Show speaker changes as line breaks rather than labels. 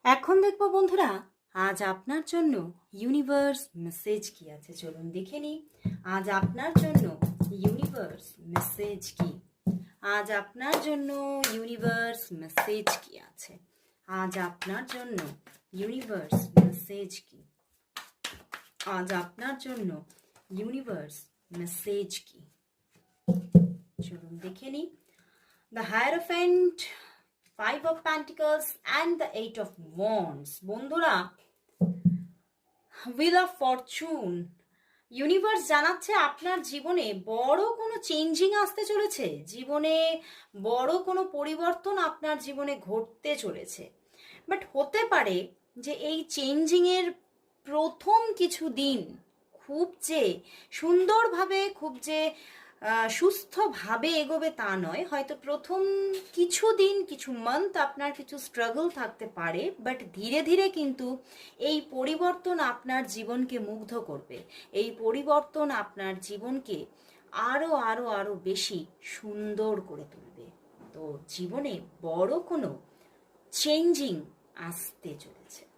এখন দেখবো বন্ধুরা, আজ আপনার জন্য ইউনিভার্স মেসেজ কি আছে। চলুন দেখে নিই আজ আপনার জন্য ইউনিভার্স মেসেজ কি। আজ আপনার জন্য ইউনিভার্স মেসেজ কি আছে। আজ আপনার জন্য ইউনিভার্স মেসেজ কি। আজ আপনার জন্য ইউনিভার্স মেসেজ কি। চলুন দেখে নিই। The Hierophant, 5 of Pentacles and the 8 of Wands. বন্ধুরা, হুইল অফ ফরচুন, ইউনিভার্স জানাচ্ছে আপনার জীবনে বড় কোনো চেঞ্জিং আসতে চলেছে। জীবনে বড় কোনো পরিবর্তন আপনার জীবনে ঘটতে চলেছে। বাট হতে পারে যে এই চেঞ্জিংয়ের প্রথম কিছু দিন খুব যে সুন্দরভাবে, খুব যে সুস্থভাবে এগোবে তা নয়। হয়তো প্রথম কিছু দিন, কিছু মান্থ আপনার কিছু স্ট্রাগল থাকতে পারে, বাট ধীরে ধীরে কিন্তু এই পরিবর্তন আপনার জীবনকে মুগ্ধ করবে। এই পরিবর্তন আপনার জীবনকে আরো আরো আরো বেশি সুন্দর করে তুলবে। তো জীবনে বড় কোনো চেঞ্জিং আসতে চলেছে।